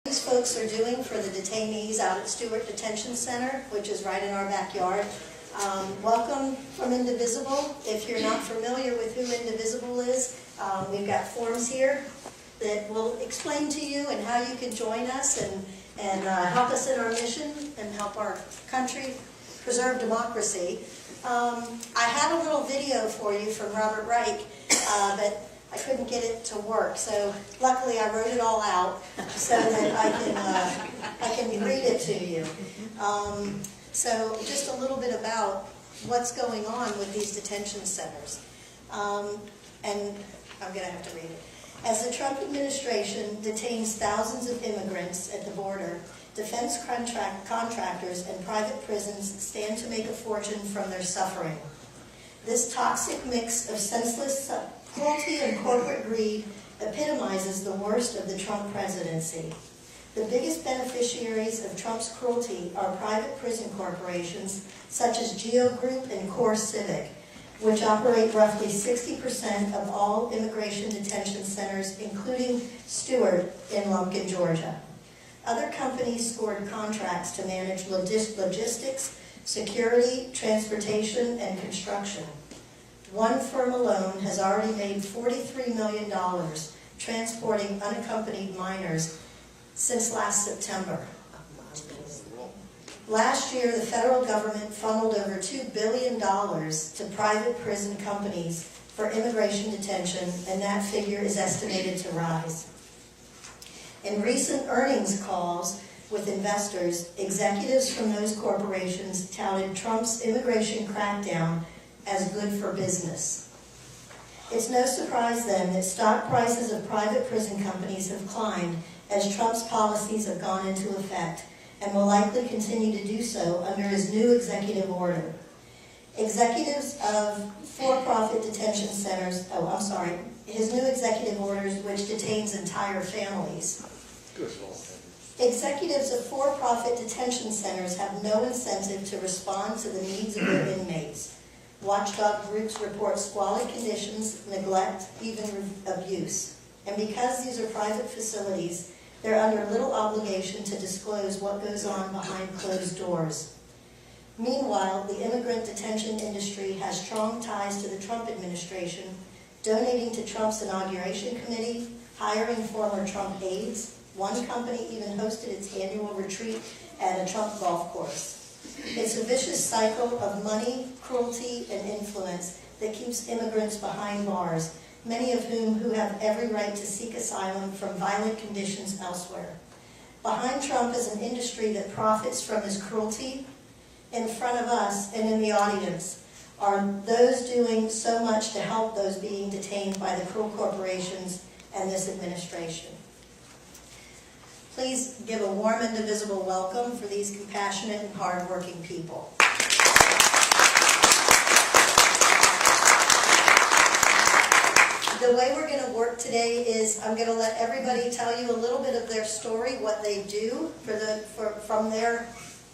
These folks are doing for the detainees out at Stewart Detention Center, which is right in our backyard. Welcome from Indivisible. If you're not familiar with who Indivisible is, we've got forms here that will explain to you and how you can join us and help us in our mission and help our country preserve democracy. I had a little video for you from Robert Reich, but I couldn't get it to work, so luckily I wrote it all out so that I can read it to you. So just a little bit about what's going on with these detention centers. And I'm going to have to read it. As the Trump administration detains thousands of immigrants at the border, defense contractors and private prisons stand to make a fortune from their suffering. This toxic mix of senseless cruelty and corporate greed epitomizes the worst of the Trump presidency. The biggest beneficiaries of Trump's cruelty are private prison corporations such as Geo Group and Core Civic, which operate roughly 60% of all immigration detention centers, including Stewart in Lumpkin, Georgia. Other companies scored contracts to manage logistics, security, transportation, and construction. One firm alone has already made $43 million transporting unaccompanied minors since last September. Last year, the federal government funneled over $2 billion to private prison companies for immigration detention, and that figure is estimated to rise. In recent earnings calls with investors, executives from those corporations touted Trump's immigration crackdown as good for business. It's no surprise then that stock prices of private prison companies have climbed as Trump's policies have gone into effect and will likely continue to do so under his new executive order. Executives of for-profit detention centers, his new executive orders which detains entire families. Executives of for-profit detention centers have no incentive to respond to the needs of their inmates. Watchdog groups report squalid conditions, neglect, even abuse. And because these are private facilities, they're under little obligation to disclose what goes on behind closed doors. Meanwhile, the immigrant detention industry has strong ties to the Trump administration, donating to Trump's inauguration committee, hiring former Trump aides. One company even hosted its annual retreat at a Trump golf course. It's a vicious cycle of money, cruelty, and influence that keeps immigrants behind bars, many of whom have every right to seek asylum from violent conditions elsewhere. Behind Trump is an industry that profits from his cruelty. In front of us and in the audience are those doing so much to help those being detained by the cruel corporations and this administration. Please give a warm Indivisible welcome for these compassionate and hardworking people. The way we're going to work today is I'm going to let everybody tell you a little bit of their story, what they do from their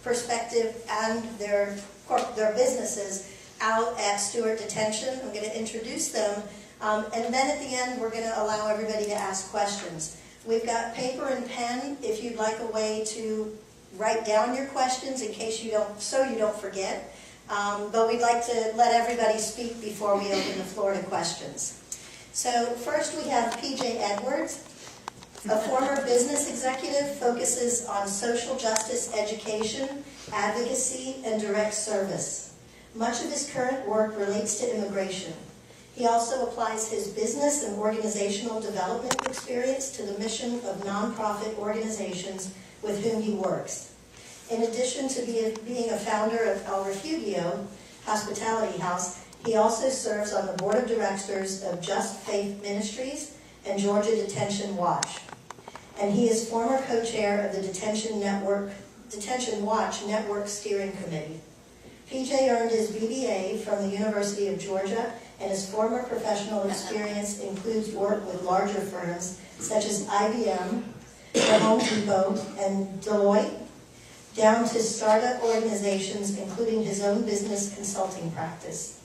perspective and their businesses out at Stewart Detention. I'm going to introduce them, and then at the end we're going to allow everybody to ask questions. We've got paper and pen if you'd like a way to write down your questions in case you don't forget. But we'd like to let everybody speak before we open the floor to questions. So first we have PJ Edwards, a former business executive, focuses on social justice education, advocacy, and direct service. Much of his current work relates to immigration. He also applies his business and organizational development experience to the mission of nonprofit organizations with whom he works. In addition to being a founder of El Refugio Hospitality House, he also serves on the board of directors of Just Faith Ministries and Georgia Detention Watch. And he is former co-chair of the Detention Watch Network Steering Committee. PJ earned his BBA from the University of Georgia, and his former professional experience includes work with larger firms such as IBM, the Home Depot, and Deloitte, down to startup organizations, including his own business consulting practice.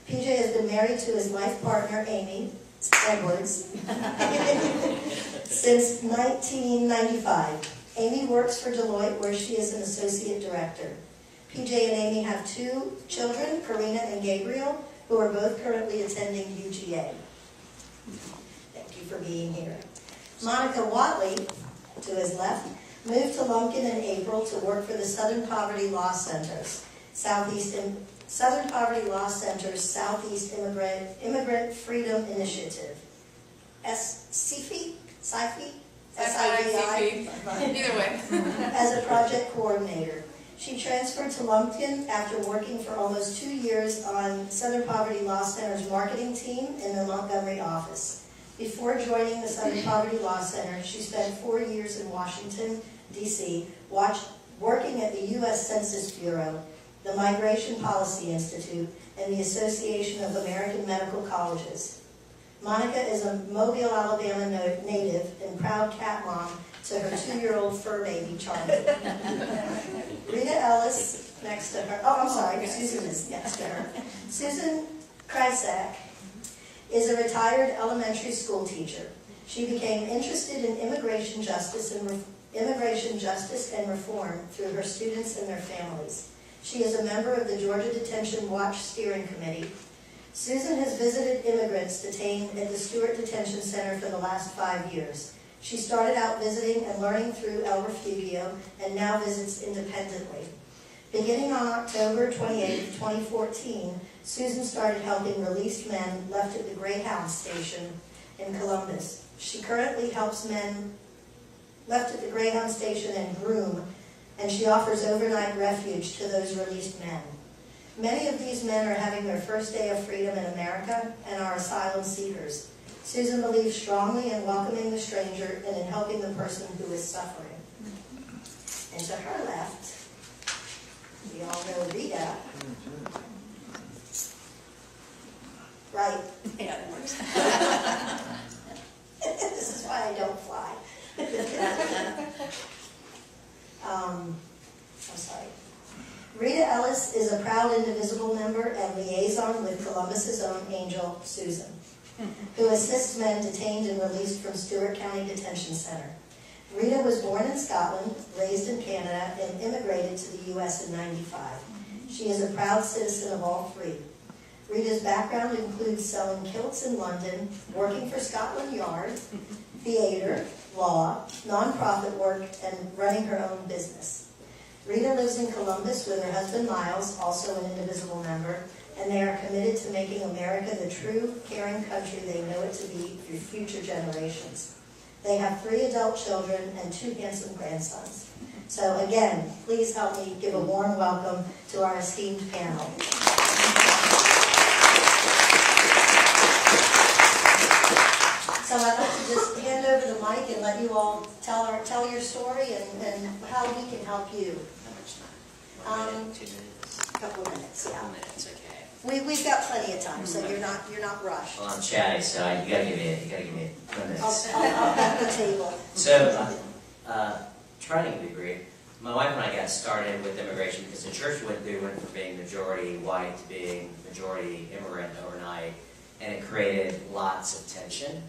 PJ has been married to his life partner, Amy Edwards, since 1995. Amy works for Deloitte, where she is an associate director. PJ and Amy have 2 children, Karina and Gabriel, who are both currently attending UGA. Thank you for being here. Monica Watley, to his left, moved to Lumpkin in April to work for the Southern Poverty Law Center's Southern Poverty Law Center's Southeast Immigrant Freedom Initiative. SIFI? S-I-V-I? Either way. As a project coordinator. She transferred to Lumpkin after working for almost 2 years on Southern Poverty Law Center's marketing team in the Montgomery office. Before joining the Southern Poverty Law Center, she spent 4 years in Washington, D.C., working at the U.S. Census Bureau, the Migration Policy Institute, and the Association of American Medical Colleges. Monica is a Mobile, Alabama native and proud cat mom to her 2-year-old fur baby, Charlie. Rita Ellis, next to her, oh, I'm sorry, Susan is next to her. Susan Krysak is a retired elementary school teacher. She became interested in immigration justice and reform through her students and their families. She is a member of the Georgia Detention Watch Steering Committee. Susan has visited immigrants detained at the Stewart Detention Center for the last 5 years. She started out visiting and learning through El Refugio and now visits independently. Beginning on October 28, 2014, Susan started helping released men left at the Greyhound station in Columbus. She currently helps men left at the Greyhound station and groom, and she offers overnight refuge to those released men. Many of these men are having their first day of freedom in America and are asylum seekers. Susan believes strongly in welcoming the stranger and in helping the person who is suffering. And to her left, we all know Rita. Right. Yeah, that works. This is why I don't fly. I'm sorry. Rita Ellis is a proud Indivisible member and liaison with Columbus's own angel, Susan, who assists men detained and released from Stewart County Detention Center. Rita was born in Scotland, raised in Canada, and immigrated to the U.S. in '95. She is a proud citizen of all 3. Rita's background includes selling kilts in London, working for Scotland Yard, theater, law, nonprofit work, and running her own business. Rita lives in Columbus with her husband Miles, also an Indivisible member, and they are committed to making America the true, caring country they know it to be through future generations. They have 3 adult children and 2 handsome grandsons. So again, please help me give a warm welcome to our esteemed panel. So I'd like to just hand over the mic and let you all tell your story and how we can help you. How much time? 1 minute, 2 minutes? A couple of minutes, yeah. Couple minutes, okay. We've got plenty of time, so you're not rushed. Well, I'm chatty, so you gotta give me 2 minutes. I'll back the table. So, trying to be brief, my wife and I got started with immigration because the church went from being majority white to being majority immigrant overnight, and it created lots of tension.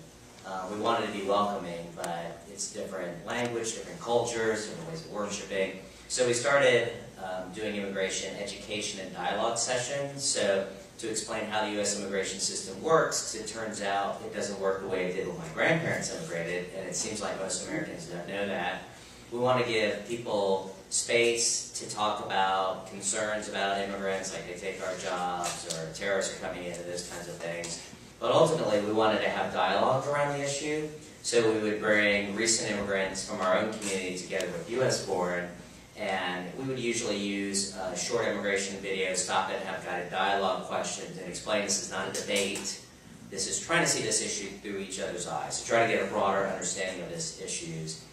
We wanted to be welcoming, but it's different language, different cultures, different ways of worshiping. So we started doing immigration education and dialogue sessions. So to explain how the U.S. immigration system works, because it turns out it doesn't work the way it did when my grandparents immigrated, and it seems like most Americans don't know that. We want to give people space to talk about concerns about immigrants, like they take our jobs or terrorists are coming in and those kinds of things. But ultimately, we wanted to have dialogue around the issue, so we would bring recent immigrants from our own community together with U.S.-born, and we would usually use short immigration videos, stop it, and have guided dialogue questions, and explain this is not a debate. This is trying to see this issue through each other's eyes, so try to get a broader understanding of these issues.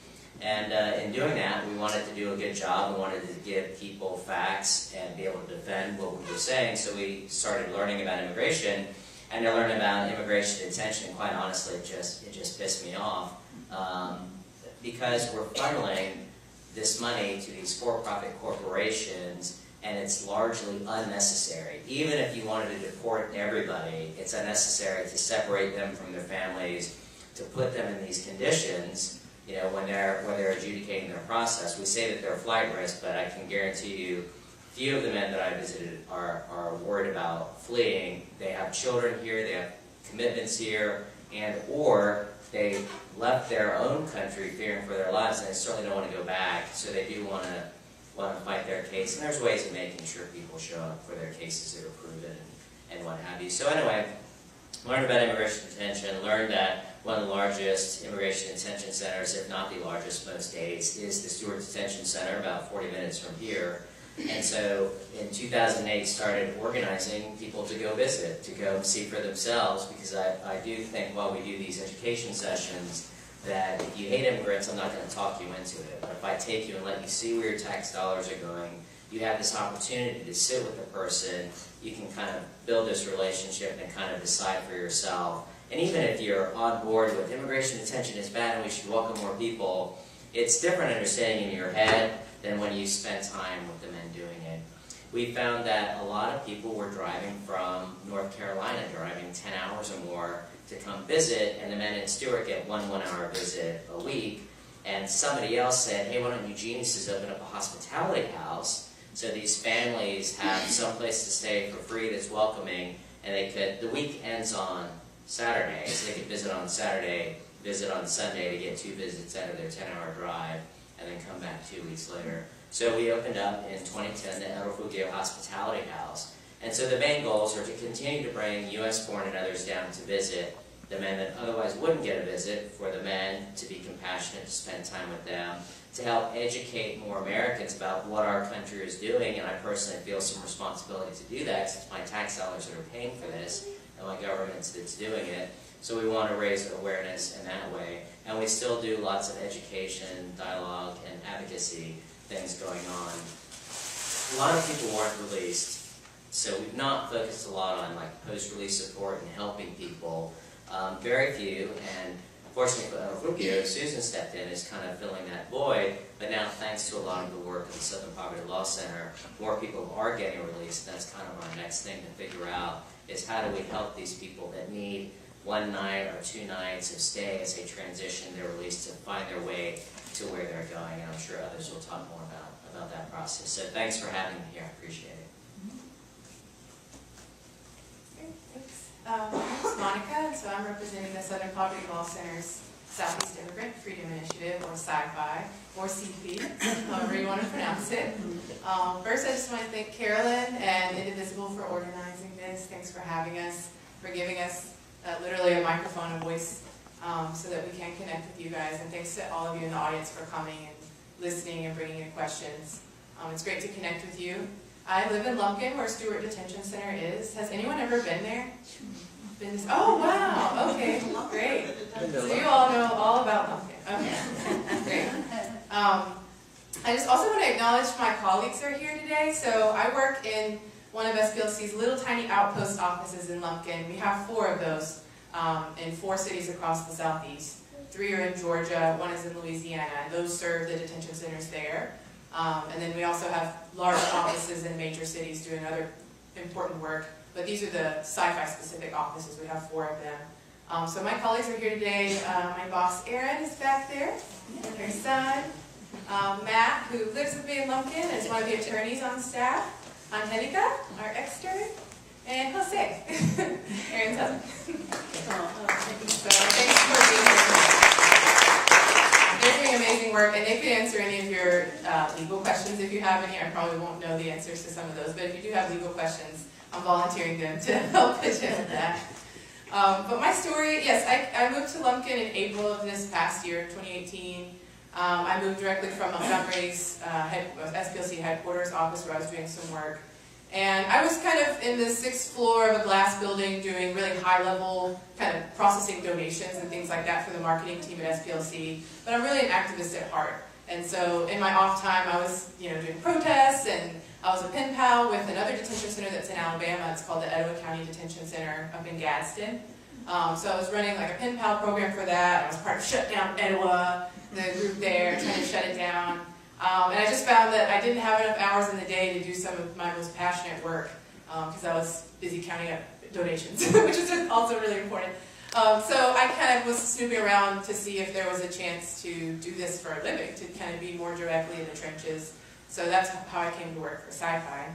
And in doing that, we wanted to do a good job. We wanted to give people facts and be able to defend what we were saying, so we started learning about immigration. And to learn about immigration detention, quite honestly, it just pissed me off because we're funneling this money to these for-profit corporations, and it's largely unnecessary. Even if you wanted to deport everybody, it's unnecessary to separate them from their families, to put them in these conditions, when they're adjudicating their process. We say that they're a flight risk, but I can guarantee you, few of the men that I visited are worried about fleeing. They have children here, they have commitments here, or they left their own country fearing for their lives, and they certainly don't want to go back, so they do want to fight their case. And there's ways of making sure people show up for their cases that are proven and what have you. So anyway, learned about immigration detention, learned that one of the largest immigration detention centers, if not the largest most days, is the Stewart Detention Center, about 40 minutes from here. And so in 2008 started organizing people to go visit, to go see for themselves, because I do think while we do these education sessions that if you hate immigrants, I'm not going to talk you into it. But if I take you and let you see where your tax dollars are going, you have this opportunity to sit with the person, you can kind of build this relationship and kind of decide for yourself. And even if you're on board with immigration detention is bad and we should welcome more people, it's different understanding in your head than when you spend time with the men doing it. We found that a lot of people were driving from North Carolina, driving 10 hours or more to come visit, and the men in Stewart get one 1-hour visit a week. And somebody else said, hey, why don't you geniuses open up a hospitality house so these families have some place to stay for free that's welcoming, and the week ends on Saturday, so they could visit on Saturday, visit on Sunday to get 2 visits out of their 10-hour drive, and then come back 2 weeks later. So we opened up in 2010 the El Refugio Hospitality House. And so the main goals are to continue to bring U.S. born and others down to visit the men that otherwise wouldn't get a visit, for the men to be compassionate, to spend time with them, to help educate more Americans about what our country is doing, and I personally feel some responsibility to do that since my tax dollars that are paying for this, and my government's that's doing it. So we want to raise awareness in that way. And we still do lots of education, dialogue, and advocacy things going on. A lot of people weren't released, so we've not focused a lot on post-release support and helping people. Very few, and fortunately for El Refugio, Susan stepped in as kind of filling that void, but now thanks to a lot of the work of the Southern Poverty Law Center, more people are getting released. That's kind of our next thing to figure out, is how do we help these people that need 1 night or 2 nights of stay as they transition their release to find their way to where they're going, and I'm sure others will talk more about that process. So thanks for having me here, I appreciate it. Great, thanks. My name is Monica, and so I'm representing the Southern Poverty Law Center's Southeast Immigrant Freedom Initiative, or SCI-FI, or CP, however you want to pronounce it. First, I just want to thank Carolyn and Indivisible for organizing this. Thanks for having us, for giving us literally a microphone and voice so that we can connect with you guys. And thanks to all of you in the audience for coming and listening and bringing in questions. It's great to connect with you. I live in Lumpkin, where Stewart Detention Center is. Has anyone ever been there? Oh, wow. Okay, great. So you all know all about Lumpkin. Okay, great. I just also want to acknowledge my colleagues are here today. So I work in one of SPLC's little tiny outpost offices in Lumpkin. We have 4 of those in 4 cities across the Southeast. 3 are in Georgia, 1 is in Louisiana, and those serve the detention centers there. And then we also have large offices in major cities doing other important work. But these are the SCI-FI specific offices. We have 4 of them. So my colleagues are here today. My boss, Erin, is back there with her son. Matt, who lives with me in Lumpkin, is one of the attorneys on staff. Angelica, our extern. And Jose, Erin's husband. So thanks for being here. They're doing amazing work, and they could answer any of your legal questions if you have any. I probably won't know the answers to some of those, but if you do have legal questions, I'm volunteering them to help pitch in with that. But my story, yes, I moved to Lumpkin in April of this past year, 2018. I moved directly from Montgomery's SPLC headquarters office, where I was doing some work. And I was kind of in the 6th floor of a glass building doing really high-level kind of processing donations and things like that for the marketing team at SPLC. But I'm really an activist at heart. And so in my off time, I was doing protests, and I was a pen pal with another detention center that's in Alabama. It's called the Etowah County Detention Center up in Gadsden. So I was running like a pen pal program for that. I was part of Shut Down Etowah, the group there, trying to shut it down. And I just found that I didn't have enough hours in the day to do some of my most passionate work because I was busy counting up donations, which is also really important. So I kind of was snooping around to see if there was a chance to do this for a living, to kind of be more directly in the trenches. So that's how I came to work for Sci-Fi.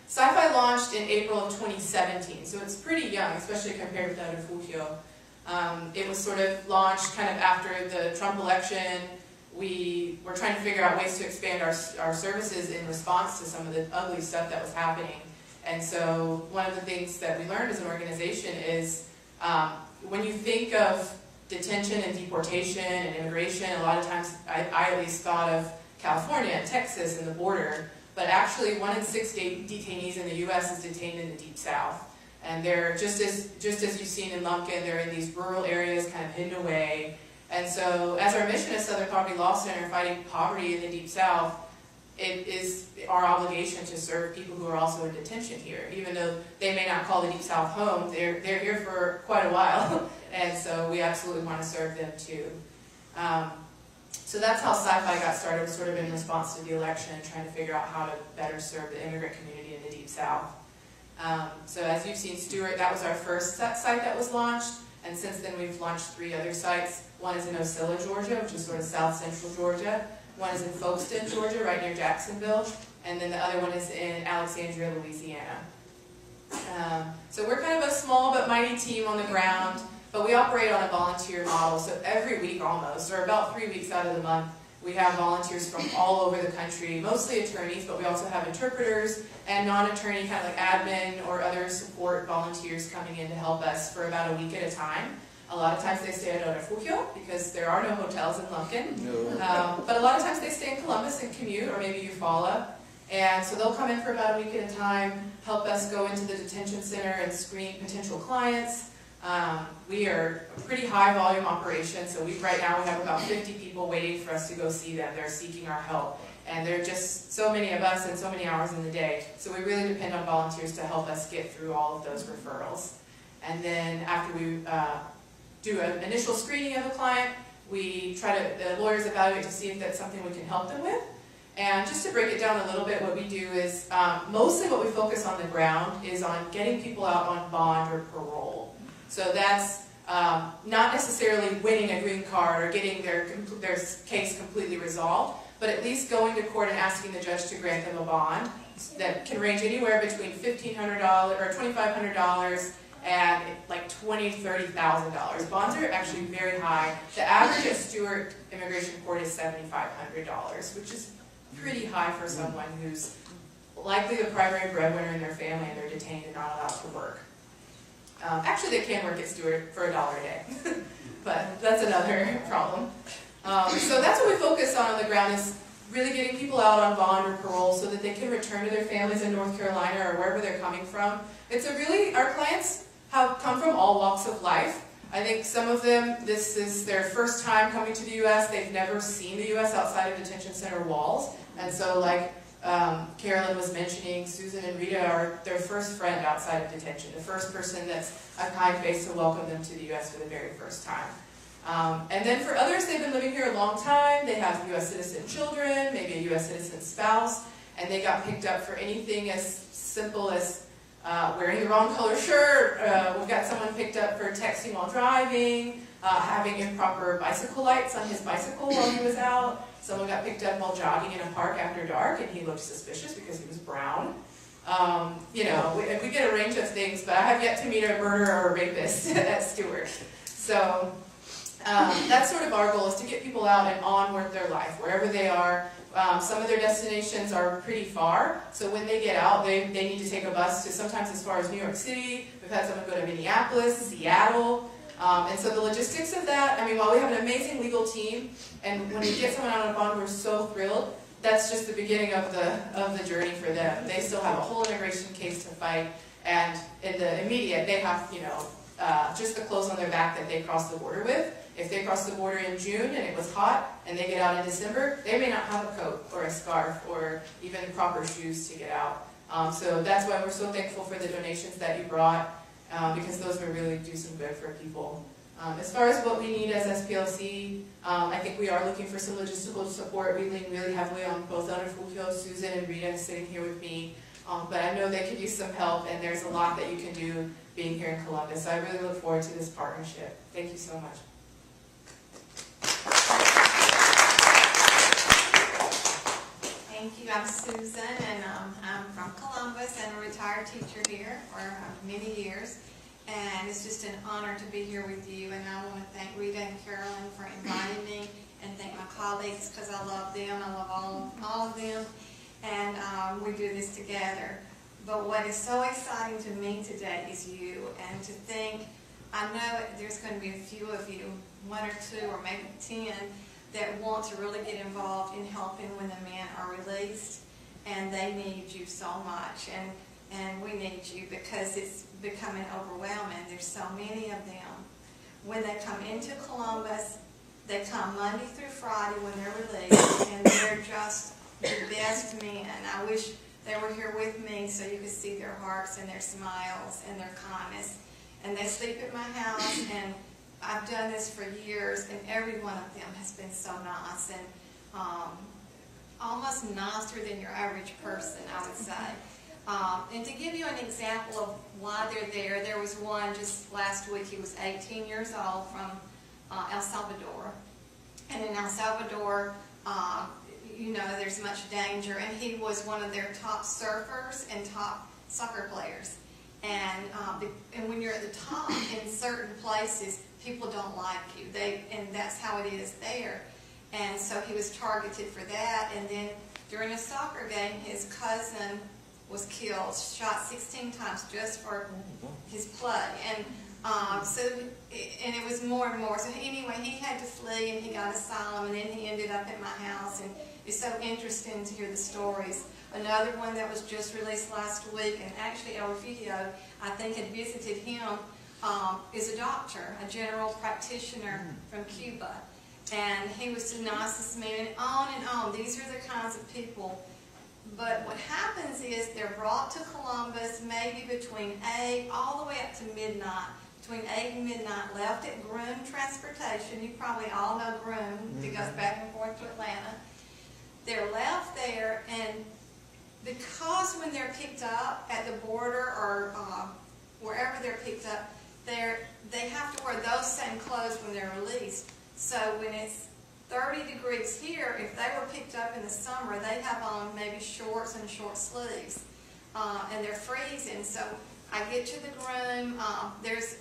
Sci-Fi launched in April of 2017, so it's pretty young, especially compared with Other Refugio. It was sort of launched kind of after the Trump election. We were trying to figure out ways to expand our services in response to some of the ugly stuff that was happening. And so one of the things that we learned as an organization is when you think of detention and deportation and immigration, a lot of times I at least thought of California and Texas and the border, but actually 1 in 6 detainees in the U.S. is detained in the Deep South. And they're, just as you've seen in Lumpkin, they're in these rural areas kind of hidden away. And so as our mission as Southern Poverty Law Center, fighting poverty in the Deep South, it is our obligation to serve people who are also in detention here. Even though they may not call the Deep South home, they're here for quite a while. And so we absolutely want to serve them too. So that's how Sci-Fi got started, was sort of in response to the election, trying to figure out how to better serve the immigrant community in the Deep South. So as you've seen, Stewart, that was our first site that was launched, and since then we've launched 3 other sites. One is in Ocilla, Georgia, which is sort of south central Georgia. One is in Folkestone, Georgia, right near Jacksonville, and then the other one is in Alexandria, Louisiana. So we're kind of a small but mighty team on the ground, but we operate on a volunteer model, so every week almost, or about 3 weeks out of the month, we have volunteers from all over the country, mostly attorneys, but we also have interpreters and non-attorney, kind of like admin or other support volunteers coming in to help us for about a week at a time. A lot of times they stay at Other Refugio because there are no hotels in Lumpkin. No. But a lot of times they stay in Columbus and commute, or maybe Eufaula. And so they'll come in for about a week at a time, help us go into the detention center and screen potential clients. We are a pretty high volume operation, so right now we have about 50 people waiting for us to go see them. They're seeking our help. And there are just so many of us and so many hours in the day. So we really depend on volunteers to help us get through all of those referrals. And then after we do an initial screening of a client, the lawyers evaluate to see if that's something we can help them with. And just to break it down a little bit, what we do is, mostly what we focus on the ground is on getting people out on bond or parole. So that's not necessarily winning a green card or getting their case completely resolved, but at least going to court and asking the judge to grant them a bond that can range anywhere between $1,500 or $2,500 and like $20,000, $30,000. Bonds are actually very high. The average at Stewart Immigration Court is $7,500, which is pretty high for someone who's likely the primary breadwinner in their family and they're detained and not allowed to work. Actually, they can work at Stewart for $1 a day, but that's another problem. So that's what we focus on the ground, is really getting people out on bond or parole so that they can return to their families in North Carolina or wherever they're coming from. Our clients have come from all walks of life. I think some of them, this is their first time coming to the U.S. They've never seen the U.S. outside of detention center walls. And so like Carolyn was mentioning, Susan and Rita are their first friend outside of detention, the first person that's a kind face to welcome them to the U.S. for the very first time. And then for others, they've been living here a long time. They have U.S. citizen children, maybe a U.S. citizen spouse, and they got picked up for anything as simple as wearing the wrong color shirt. We've got someone picked up for texting while driving, having improper bicycle lights on his bicycle while he was out. Someone got picked up while jogging in a park after dark, and he looked suspicious because he was brown. We get a range of things, but I have yet to meet a murderer or a rapist at Stewart. So that's sort of our goal, is to get people out and on with their life, wherever they are. Some of their destinations are pretty far, so when they get out, they need to take a bus to sometimes as far as New York City. We've had someone go to Minneapolis, Seattle. And so the logistics of that, I mean, while we have an amazing legal team, and when we get someone out on bond, we're so thrilled, that's just the beginning of the journey for them. They still have a whole immigration case to fight, and in the immediate, they have, just the clothes on their back that they crossed the border with. If they crossed the border in June and it was hot, and they get out in December, they may not have a coat or a scarf or even proper shoes to get out. So that's why we're so thankful for the donations that you brought, because those will really do some good for people. As far as what we need as SPLC, I think we are looking for some logistical support. We lean really heavily on both Under Fulfil, Susan and Rita sitting here with me. But I know they could use some help, and there's a lot that you can do being here in Columbus. So I really look forward to this partnership. Thank you so much. Thank you. I'm Susan, and I'm from Columbus and a retired teacher here for many years. And it's just an honor to be here with you. And I want to thank Rita and Carolyn for inviting me, and thank my colleagues because I love them. I love all of them. And we do this together. But what is so exciting to me today is you. And to think, I know there's going to be a few of you, 1 or 2 or maybe 10, that want to really get involved in helping when the men are released, and they need you so much, and we need you because it's becoming overwhelming. There's so many of them. When they come into Columbus, they come Monday through Friday when they're released, and they're just the best men. I wish they were here with me so you could see their hearts and their smiles and their kindness. And they sleep at my house, and I've done this for years, and every one of them has been so nice, and almost nicer than your average person, I would say. And to give you an example of why they're there, there was one just last week. He was 18 years old from El Salvador. And in El Salvador, you know, there's much danger, and he was one of their top surfers and top soccer players. And when you're at the top in certain places, people don't like you. And that's how it is there. And so he was targeted for that. And then during a soccer game, his cousin was killed, shot 16 times just for his play. And and it was more and more. So anyway, he had to flee, and he got asylum, and then he ended up at my house. And it's so interesting to hear the stories. Another one that was just released last week, and actually El Video, I think, had visited him, is a doctor, a general practitioner from Cuba. And he was the nicest man, and on. These are the kinds of people. But what happens is they're brought to Columbus maybe between 8 all the way up to midnight. Between 8 and midnight, left at Groom Transportation. You probably all know Groom, that goes back and forth to Atlanta. They're left there, and because when they're picked up at the border or wherever they're picked up, they have to wear those same clothes when they're released. So when it's 30 degrees here, if they were picked up in the summer, they have on maybe shorts and short sleeves, and they're freezing. So I get to the groom. There's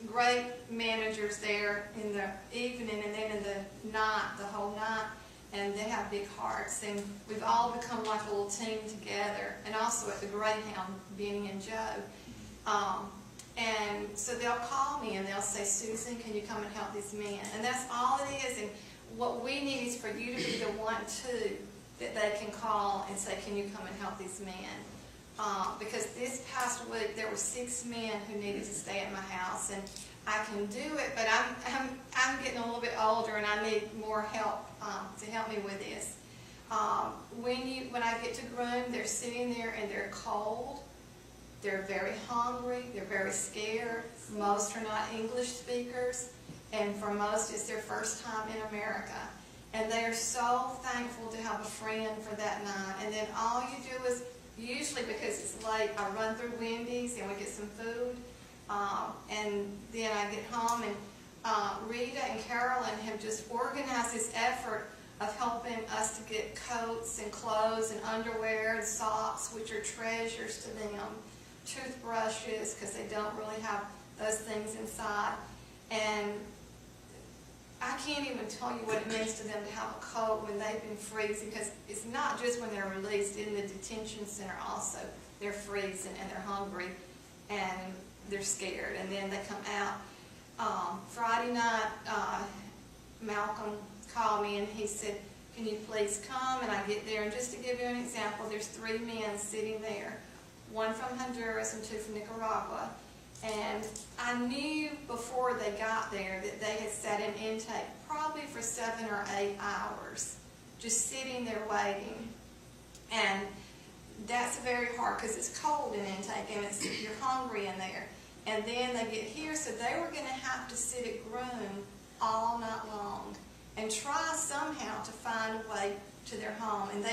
great managers there in the evening, and then in the night, the whole night, and they have big hearts. And we've all become like a little team together. And also at the Greyhound, Benny and Joe. And so they'll call me and they'll say, Susan, can you come and help these men? And that's all it is. And what we need is for you to be the one, too, that they can call and say, can you come and help these men? Because this past week, there were 6 men who needed to stay at my house. And I can do it, but I'm getting a little bit older, and I need more help to help me with this. When I get to Groom, they're sitting there and they're cold. They're very hungry. They're very scared. Most are not English speakers, and for most, it's their first time in America. And they are so thankful to have a friend for that night. And then all you do is, usually because it's late, I run through Wendy's and we get some food. And then I get home, and Rita and Carolyn have just organized this effort of helping us to get coats and clothes and underwear and socks, which are treasures to them, toothbrushes, because they don't really have those things inside. And I can't even tell you what it means to them to have a coat when they've been freezing, because it's not just when they're released. In the detention center also, they're freezing and they're hungry and they're scared. And then they come out. Friday night, Malcolm called me and he said, can you please come? And I get there, and just to give you an example, there's 3 men sitting there, 1 from Honduras and 2 from Nicaragua. And I knew before they got there that they had sat in intake probably for 7 or 8 hours, just sitting there waiting. And that's very hard because it's cold in intake, and you're hungry in there. And then they get here, so they were going to have to sit at Groom all night long and try somehow to find a way to their home. And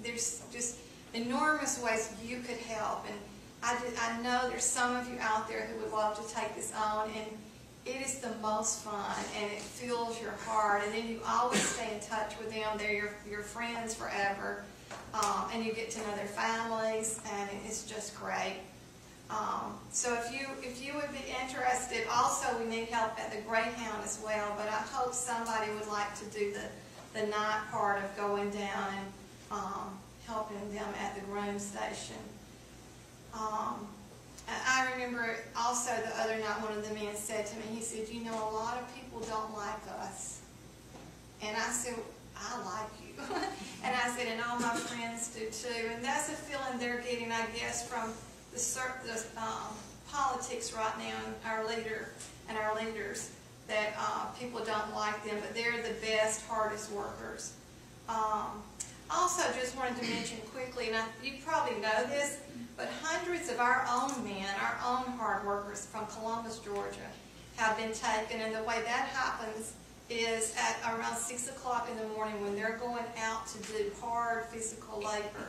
there's just enormous ways you could help. And I know there's some of you out there who would love to take this on, and it is the most fun, and it fills your heart, and then you always stay in touch with them. They're your friends forever, and you get to know their families, and it's just great. So if you would be interested, also we need help at the Greyhound as well, but I hope somebody would like to do the night part of going down and helping them at the groom station. I remember also the other night one of the men said to me, he said, you know, a lot of people don't like us. And I said, I like you. And I said, and all my friends do too. And that's a feeling they're getting, I guess, from the politics right now, and our leaders, that people don't like them, but they're the best, hardest workers. Also, just wanted to mention quickly, and you probably know this, but hundreds of our own men, our own hard workers from Columbus, Georgia, have been taken, and the way that happens is at around 6 o'clock in the morning when they're going out to do hard physical labor.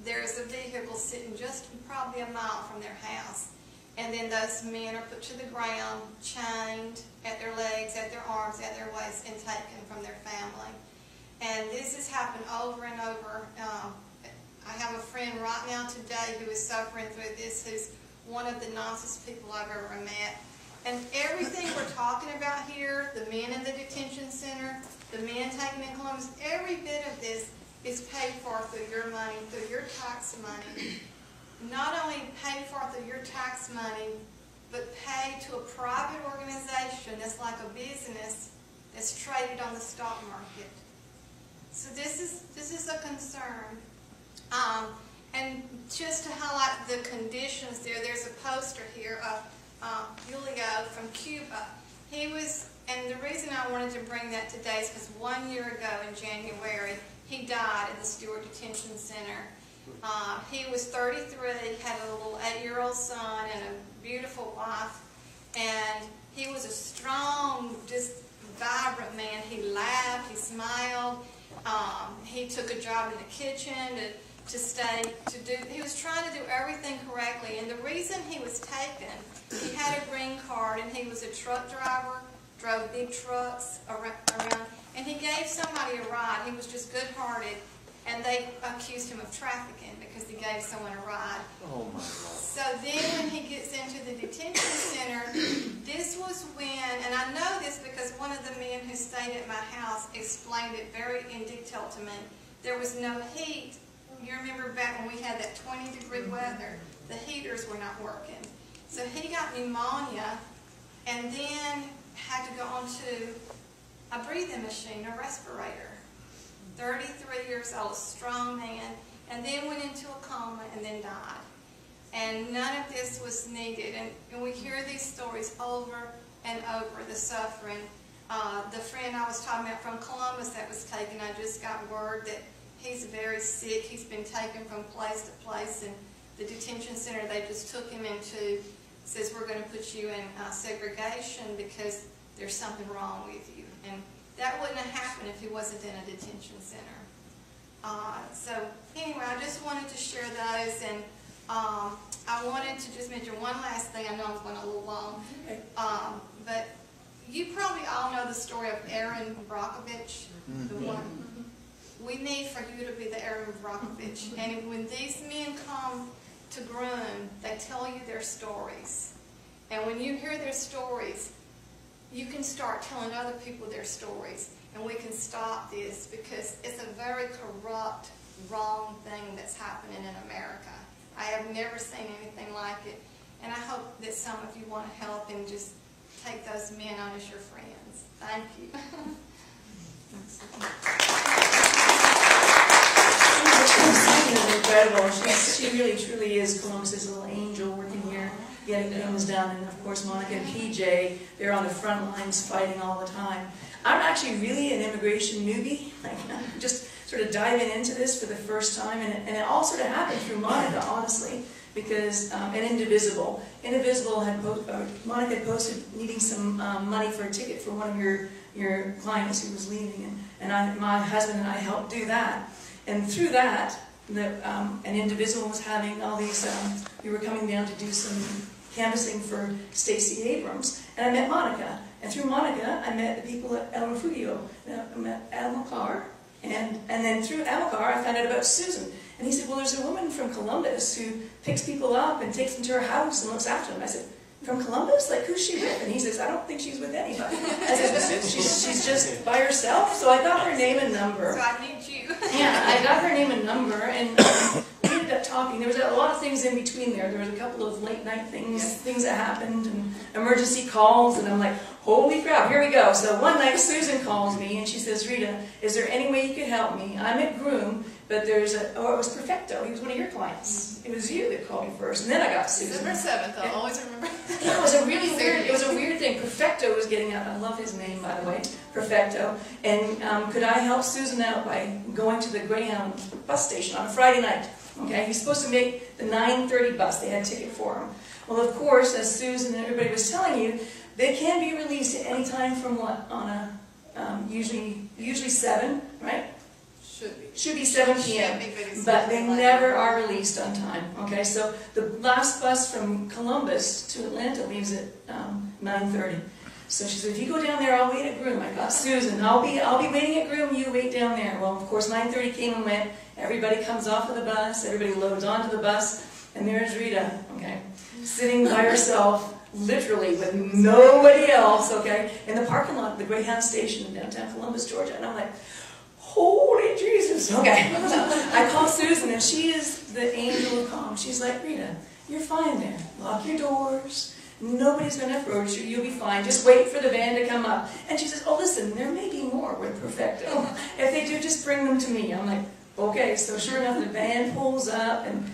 There's a vehicle sitting just probably a mile from their house, and then those men are put to the ground, chained at their legs, at their arms, at their waists, and taken from their family. And this has happened over and over. I have a friend right now today who is suffering through this, who's one of the nicest people I've ever met. And everything we're talking about here, the men in the detention center, the men taken in Columbus, every bit of this is paid for through your money, through your tax money. Not only paid for through your tax money, but paid to a private organization that's like a business that's traded on the stock market. So this is a concern. And just to highlight the conditions there's a poster here of Julio from Cuba. He was, and the reason I wanted to bring that today is because 1 year ago in January, he died at the Stewart Detention Center. He was 33, had a little 8-year-old son and a beautiful wife, and he was a strong, just vibrant man. He laughed, he smiled, he took a job in the kitchen he was trying to do everything correctly, and the reason he was taken, he had a green card, and he was a truck driver, drove big trucks around, and he gave somebody a ride. He was just good-hearted, and they accused him of trafficking because he gave someone a ride. Oh my God. So then when he gets into the detention center, this was when, and I know this because one of the men who stayed at my house explained it very in detail to me. There was no heat. You remember back when we had that 20-degree weather, the heaters were not working. So he got pneumonia and then had to go onto a breathing machine, a respirator. 33 years old, a strong man, and then went into a coma and then died. And none of this was needed. And we hear these stories over and over, the suffering. The friend I was talking about from Columbus that was taken, I just got word that he's very sick. He's been taken from place to place, and the detention center they just took him into says, we're going to put you in segregation because there's something wrong with you. And that wouldn't have happened if he wasn't in a detention center. So anyway, I just wanted to share those, and I wanted to just mention one last thing. I know I'm going a little long, but you probably all know the story of Aaron Brockovich, the one. We need for you to be the Aaron Brockovich. And when these men come to groom, they tell you their stories. And when you hear their stories, you can start telling other people their stories. And we can stop this because it's a very corrupt, wrong thing that's happening in America. I have never seen anything like it. And I hope that some of you want to help and just take those men on as your friends. Thank you. Incredible. She really, truly is Columbus's little angel working here, getting things done. And of course, Monica and PJ, they're on the front lines fighting all the time. I'm actually really an immigration newbie, like just sort of diving into this for the first time. And it all sort of happened through Monica, honestly, because in Indivisible Monica had posted needing some money for a ticket for one of your clients who was leaving, and my husband and I helped do that. And through that, and Indivisible was having all these, we were coming down to do some canvassing for Stacey Abrams, and I met Monica. And through Monica, I met the people at El Refugio. I met Amilcar, and then through Amilcar, I found out about Susan. And he said, well, there's a woman from Columbus who picks people up and takes them to her house and looks after them. I said, from Columbus? Like, who's she with? And he says, I don't think she's with anybody. I said, she's just by herself. So I got her name and number. So I need you. Yeah, I got her name and number, and we ended up talking. There was a lot of things in between there. There was a couple of late night things that happened, and emergency calls, and I'm like, holy crap, here we go. So one night Susan calls me, and she says, Rita, is there any way you could help me? I'm at Groom, but there's it was Perfecto. He was one of your clients. It was you that called me first, and then I got Susan. December 7th, I'll always remember. It was a really weird, it was a weird thing. Perfecto was getting out. I love his name, by the way, Perfecto. And could I help Susan out by going to the Greyhound bus station on a Friday night? Okay, he's supposed to make the 9:30 bus. They had a ticket for him. Well, of course, as Susan and everybody was telling you, they can be released at any time from what on a usually 7, right? Should be 7 p.m. But they never are released on time. Okay, so the last bus from Columbus to Atlanta leaves at 9:30. So she said, if you go down there, I'll wait at Groom. I got Susan. I'll be waiting at Groom. You wait down there. Well, of course, 9:30 came and went. Everybody comes off of the bus. Everybody loads onto the bus, and there's Rita. Okay, sitting by herself, literally with nobody else. Okay, in the parking lot of the Greyhound station in downtown Columbus, Georgia, and I'm like, holy Jesus. Okay. I call Susan, and she is the angel of calm. She's like, Rita, you're fine there. Lock your doors. Nobody's going to approach you. You'll be fine. Just wait for the van to come up. And she says, oh, listen, there may be more with Perfecto. If they do, just bring them to me. I'm like, okay. So sure enough, the van pulls up, and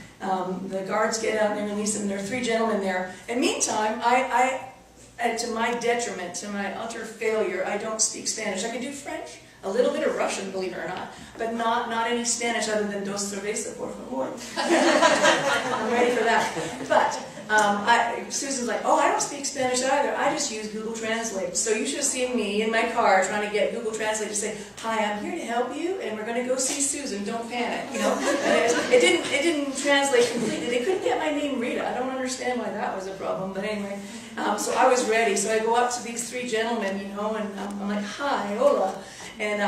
the guards get out and they release them. There are 3 gentlemen there. And meantime, to my detriment, to my utter failure, I don't speak Spanish. I can do French. A little bit of Russian, believe it or not, but not any Spanish other than dos cerveza, por favor. I'm ready for that. But Susan's like, oh, I don't speak Spanish either. I just use Google Translate. So you should have seen me in my car trying to get Google Translate to say, hi, I'm here to help you, and we're going to go see Susan. Don't panic, you know. And it didn't translate completely. They couldn't get my name Rita. I don't understand why that was a problem. But anyway, so I was ready. So I go up to these 3 gentlemen, you know, and I'm like, hi, hola. And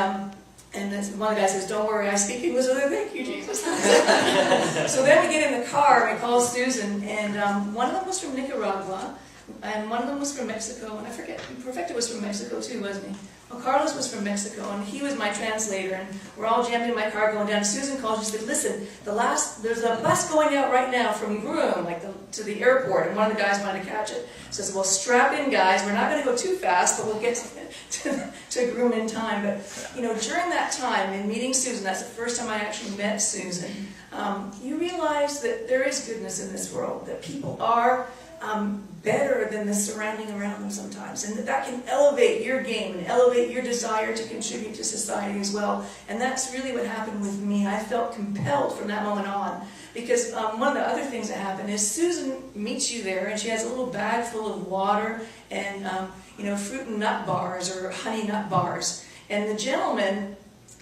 one of the guys says, don't worry, I speak English. So thank you, Jesus. So then we get in the car, and we call Susan, and one of them was from Nicaragua, and one of them was from Mexico, and I forget, Perfecto was from Mexico too, wasn't he? Well, Carlos was from Mexico, and he was my translator, and we're all jammed in my car going down. Susan called, she said, listen, there's a bus going out right now from Groom, to the airport, and one of the guys wanted to catch it. So I said, well, strap in, guys. We're not going to go too fast, but we'll get to Groom in time. But, you know, during that time, in meeting Susan, that's the first time I actually met Susan, you realize that there is goodness in this world, that people are better than the surrounding around them sometimes, and that can elevate your game and elevate your desire to contribute to society as well. And that's really what happened with me. I felt compelled from that moment on, because one of the other things that happened is Susan meets you there, and she has a little bag full of water and you know, fruit and nut bars or honey nut bars. And the gentleman,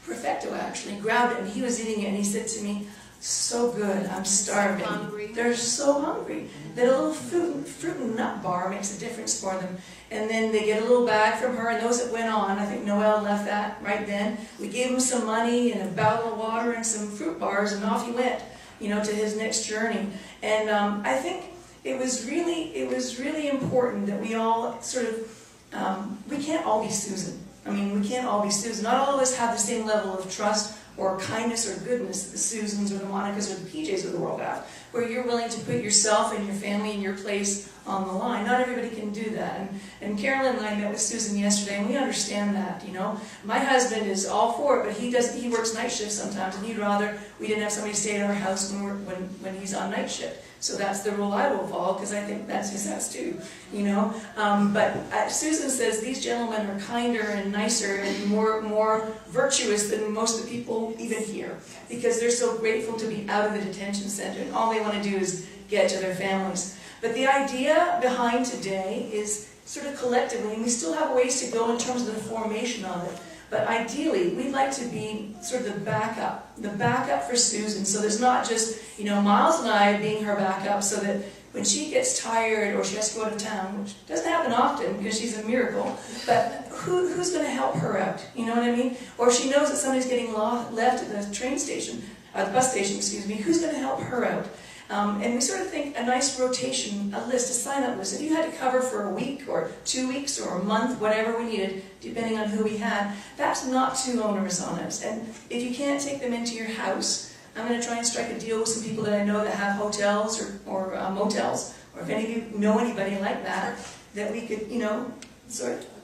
Perfecto, actually grabbed it, and he was eating it, and he said to me, so good, I'm starving. They're so hungry. That a little fruit and nut bar makes a difference for them. And then they get a little bag from her, and those that went on, I think Noel left that right then. We gave him some money and a bottle of water and some fruit bars, and off he went, you know, to his next journey. And I think it was really important that we all sort of, we can't all be Susan. I mean, we can't all be Susan. Not all of us have the same level of trust or kindness or goodness that the Susans or the Monicas or the PJs of the world have, where you're willing to put yourself and your family and your place on the line. Not everybody can do that. And Carolyn and I met with Susan yesterday, and we understand that, you know. My husband is all for it, but he works night shifts sometimes, and he'd rather we didn't have somebody stay at our house when he's on night shift. So that's the rule I will follow, because I think that's his house too, you know. But Susan says these gentlemen are kinder and nicer and more virtuous than most of the people even here, because they're so grateful to be out of the detention center, and all they want to do is get to their families. But the idea behind today is sort of collectively, and we still have ways to go in terms of the formation of it, But ideally, we'd like to be sort of the backup for Susan. So there's not just, Miles and I being her backup so that when she gets tired or she has to go out of town, which doesn't happen often because she's a miracle, but who's going to help her out? You know what I mean? Or if she knows that somebody's getting left at the train station, the bus station, excuse me, who's going to help her out? And we sort of think a nice rotation, a list, a sign-up list. If you had to cover for a week or 2 weeks or a month, whatever we needed, depending on who we had, that's not too onerous on us. And if you can't take them into your house, I'm going to try and strike a deal with some people that I know that have hotels or motels, or if any of you know anybody like that, that we could,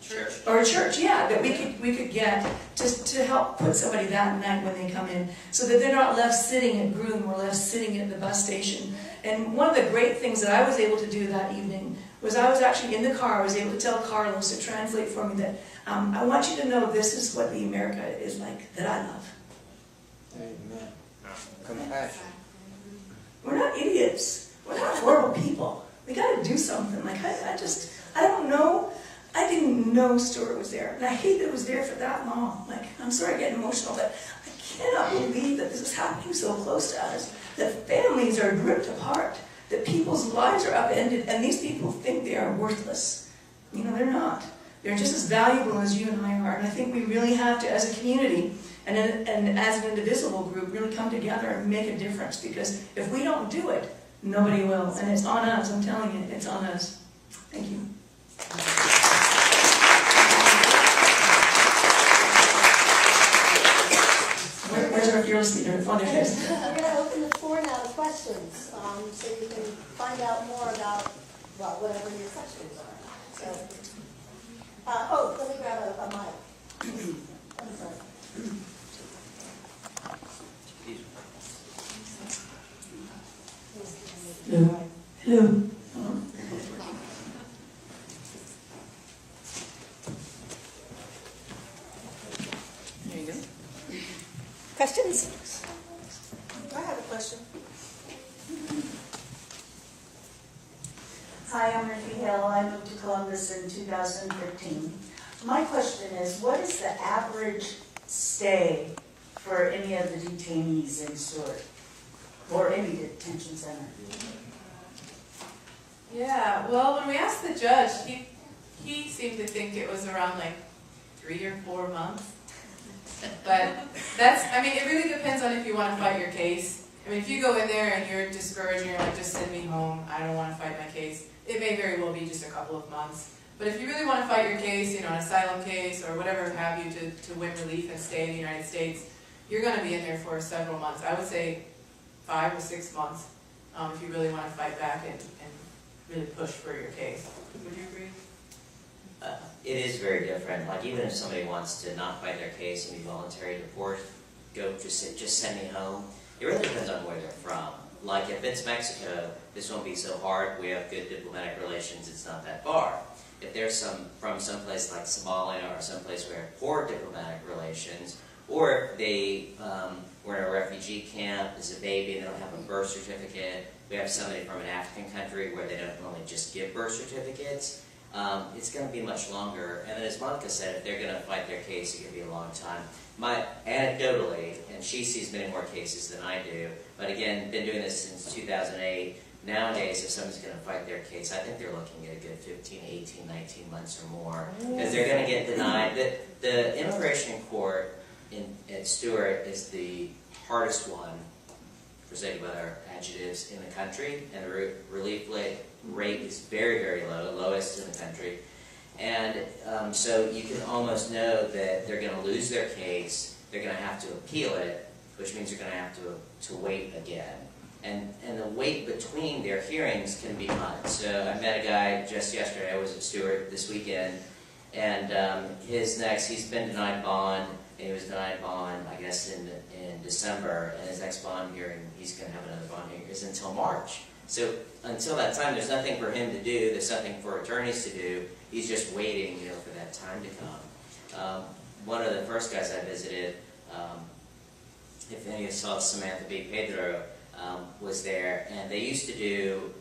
Church. or a church, yeah, that we could get to help put somebody that night when they come in, so that they're not left sitting at Groom or left sitting at the bus station. And one of the great things that I was able to do that evening was I was actually in the car. I was able to tell Carlos to translate for me that I want you to know this is what the America is like that I love. Amen. Compassion. We're not idiots. We're not horrible people. We got to do something. Like I don't know. I didn't know Stewart was there, and I hate that it was there for that long. Like, I'm sorry I get emotional, but I cannot believe that this is happening so close to us, that families are ripped apart, that people's lives are upended, and these people think they are worthless. They're not. They're just as valuable as you and I are, and I think we really have to, as a community, and as an Indivisible group, really come together and make a difference, because if we don't do it, nobody will, and it's on us, I'm telling you, it's on us. Thank you. Where's our fearless leader? We're going to open the floor now to questions, so you can find out more about, whatever your questions are. So, let me grab a mic. I'm sorry. Hello. Hello. There you go. Questions? I have a question. Hi, I'm Ricky Hill. I moved to Columbus in 2015. My question is, what is the average stay for any of the detainees in Stewart, or any detention center? Yeah, well, when we asked the judge, he seemed to think it was around 3 or 4 months. But it really depends on if you want to fight your case. If you go in there and you're discouraged and you're like, just send me home, I don't want to fight my case, it may very well be just a couple of months. But if you really want to fight your case, an asylum case or whatever have you to win relief and stay in the United States, you're going to be in there for several months. I would say 5 or 6 months if you really want to fight back and really push for your case. Would you agree? It is very different. Even if somebody wants to not fight their case and be voluntary deport, just send me home. It really depends on where they're from. If it's Mexico, this won't be so hard. We have good diplomatic relations. It's not that far. If they're from someplace like Somalia or someplace where poor diplomatic relations, or if they were in a refugee camp as a baby and they don't have a birth certificate, we have somebody from an African country where they don't normally just give birth certificates, it's going to be much longer. And then as Monica said, if they're going to fight their case, it could be a long time. Anecdotally, and she sees many more cases than I do, but again, been doing this since 2008, nowadays if someone's going to fight their case, I think they're looking at a good 15, 18, 19 months or more, because they're going to get denied. The immigration court at Stewart is the hardest one, for sake of other adjectives, in the country, and the relief rate is very, very low, lowest in the country. And so you can almost know that they're going to lose their case, they're going to have to appeal it, which means they're going to have to wait again. And the wait between their hearings can be months. So I met a guy just yesterday, I was at Stewart this weekend, and he's been denied bond, and he was denied bond, I guess, in December, and his next bond hearing, he's going to have another bond hearing, is until March. So until that time, there's nothing for him to do, there's nothing for attorneys to do, he's just waiting, for that time to come. One of the first guys I visited, if any of you saw Samantha B. Pedro, was there, and they used to do,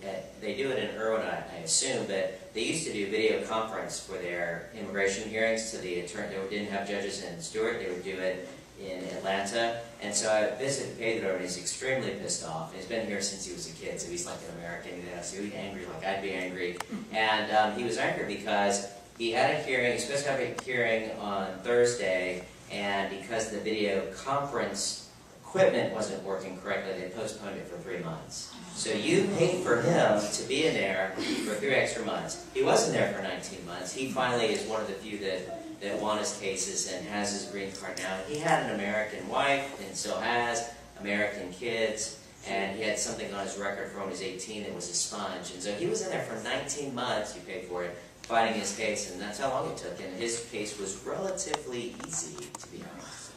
they do it in Irwin, I assume, but they used to do video conference for their immigration hearings to the attorney. They didn't have judges in Stewart, they would do it in Atlanta. And so I visited Pedro, and he's extremely pissed off. He's been here since he was a kid, so he's like an American, so he's angry like I'd be angry. And he was angry because he had a hearing, he was supposed to have a hearing on Thursday, and because the video conference equipment wasn't working correctly, they postponed it for 3 months. So you paid for him to be in there for 3 extra months. He wasn't there for 19 months. He finally is one of the few that won his cases and has his green card now. He had an American wife and still has American kids, and he had something on his record from when he was 18 that was a sponge. And so he was in there for 19 months, you paid for it, fighting his case, and that's how long it took. And his case was relatively easy, to be honest.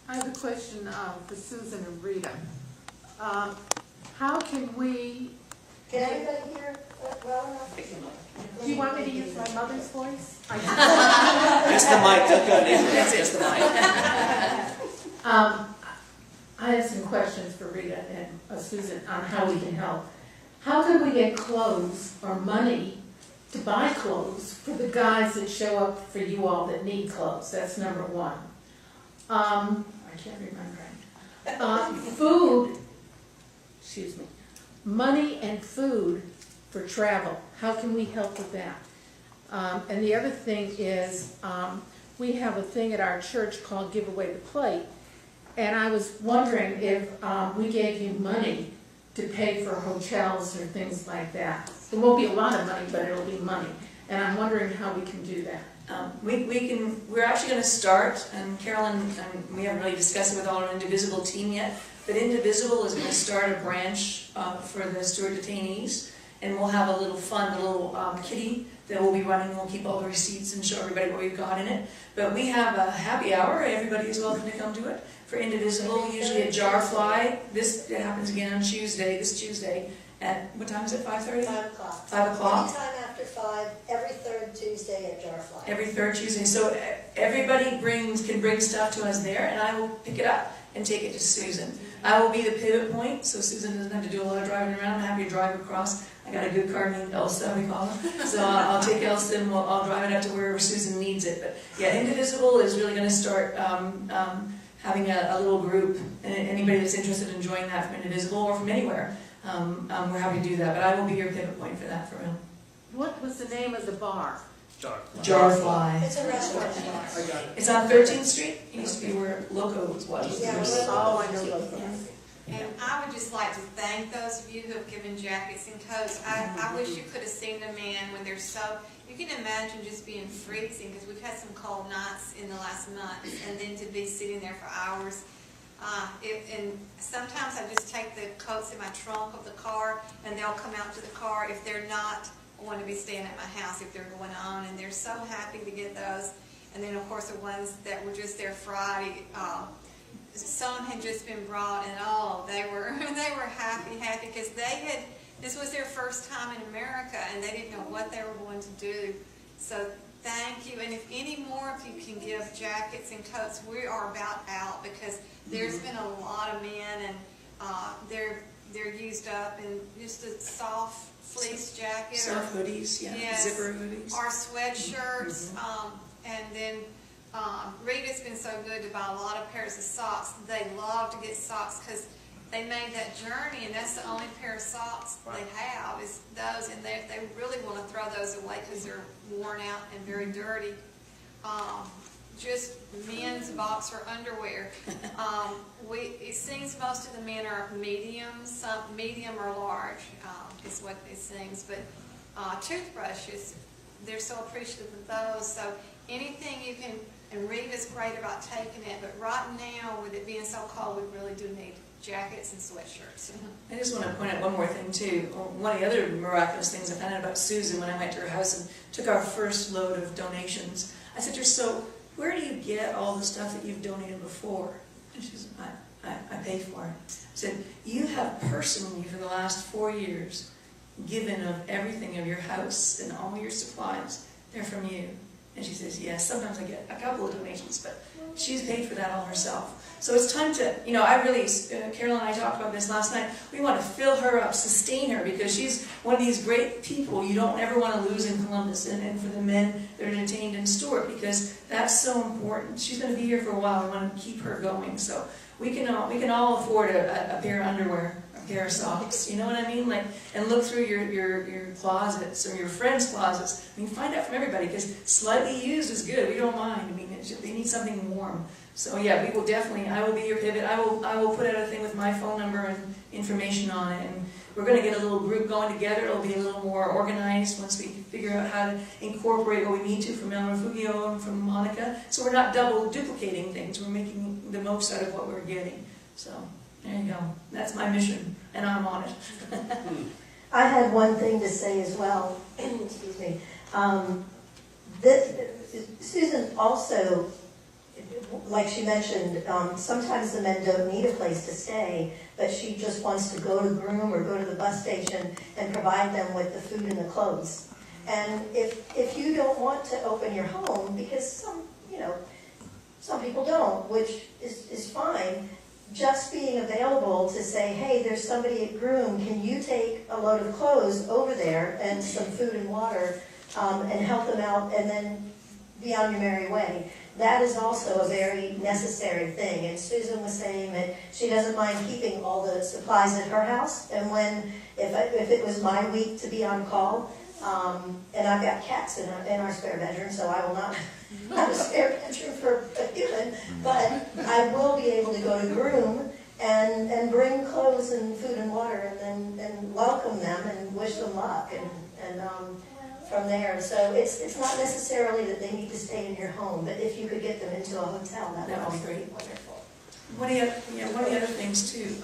I have a question for Susan and Rita. How can we... Can everybody hear well enough? Do you want me to use my mother's voice? Just the mic, don't go near it. Just the mic. I have some questions for Rita and Susan on how we can help. How can we get clothes or money to buy clothes for the guys that show up for you all that need clothes? That's number one. I can't remember. Food, excuse me, money and food for travel. How can we help with that? And the other thing is, we have a thing at our church called Give Away the Plate. And I was wondering if we gave you money to pay for hotels or things like that. It won't be a lot of money, but it'll be money. And I'm wondering how we can do that. We're actually going to start, and Carolyn, we haven't really discussed it with our Indivisible team yet, but Indivisible is going to start a branch for the Stewart Detainees, and we'll have a little fund, a little kitty that we'll be running. We'll keep all the receipts and show everybody what we've got in it. But we have a happy hour. Everybody is welcome to come to it. For Indivisible, usually a jar fly. This happens again on Tuesday, this Tuesday. At, what time is it, 5:30? 5 o'clock. 5 o'clock? Anytime after 5, every third Tuesday at Jarfly. Every third Tuesday. So everybody can bring stuff to us there, and I will pick it up and take it to Susan. I will be the pivot point, so Susan doesn't have to do a lot of driving around. I'm happy to drive across. I got a good car named Elsa, we call her. So I'll take Elsa and I'll drive it up to wherever Susan needs it. But yeah, Indivisible is really going to start having a little group. And anybody that's interested in joining that from Indivisible or from anywhere, we're happy to do that. But I will be your pivot point for that, for real. What was the name of the bar? Jarfly. It's a restaurant bar. It's on 13th Street. It used to be where Loco was. Yeah, Oh, I know Loco. And I would just like to thank those of you who have given jackets and coats. I wish you could have seen them in when they're so, you can imagine just being freezing, because we've had some cold nights in the last month, and then to be sitting there for hours. And sometimes I just take the coats in my trunk of the car, and they'll come out to the car if they're not going to be staying at my house, if they're going on, and they're so happy to get those. And then of course the ones that were just there Friday, some had just been brought, and they were happy because this was their first time in America, and they didn't know what they were going to do. So thank you, and if any more of you can give jackets and coats, we are about out, because there's been a lot of men, and they're used up, and just a soft fleece jacket, Soft hoodies, yeah, yes, zipper hoodies. or sweatshirts, and then Rita's been so good to buy a lot of pairs of socks. They love to get socks because they made that journey, and that's the only pair of socks they have is those, and they really want to throw those away because they're worn out and very dirty. Just men's boxer underwear. It seems most of the men are medium, some medium or large is what it seems. But toothbrushes, they're so appreciative of those. So anything you can, and Rita's great about taking it, but right now with it being so cold, we really do need jackets and sweatshirts. I just want to point out one more thing too. One of the other miraculous things I found out about Susan when I went to her house and took our first load of donations. I said to her, so where do you get all the stuff that you've donated before? And she said, I pay for it. I said, you have personally for the last 4 years given of everything of your house and all your supplies. They're from you. And she says, yes, sometimes I get a couple of donations, but she's paid for that all herself. So it's time to, I really, Carol and I talked about this last night, we want to fill her up, sustain her, because she's one of these great people you don't ever want to lose in Columbus, and for the men that are detained in Stewart, because that's so important. She's going to be here for a while, we want to keep her going, so we can all afford a pair of underwear, a pair of socks, you know what I mean? Like, and look through your closets, or your friends' closets, find out from everybody, because slightly used is good, we don't mind, they need something warm. So yeah, we will definitely, I will be your pivot. I will put out a thing with my phone number and information on it, and we're going to get a little group going together. It'll be a little more organized once we figure out how to incorporate what we need to from El Refugio and from Monica. So we're not double duplicating things. We're making the most out of what we're getting. So there you go. That's my mission, and I'm on it. I had one thing to say as well. Excuse me. Susan also, like she mentioned, sometimes the men don't need a place to stay, but she just wants to go to groom or go to the bus station and provide them with the food and the clothes. And if you don't want to open your home, because some people don't, which is fine, just being available to say, hey, there's somebody at groom, can you take a load of clothes over there and some food and water and help them out, and then be on your merry way. That is also a very necessary thing. And Susan was saying that she doesn't mind keeping all the supplies at her house. And if it was my week to be on call, and I've got cats in our spare bedroom, so I will not have a spare bedroom for a human, but I will be able to go to groom and bring clothes and food and water, and welcome them and wish them luck, and from there. So it's not necessarily that they need to stay in your home, but if you could get them into a hotel, that would be great. Wonderful. One of the other things too,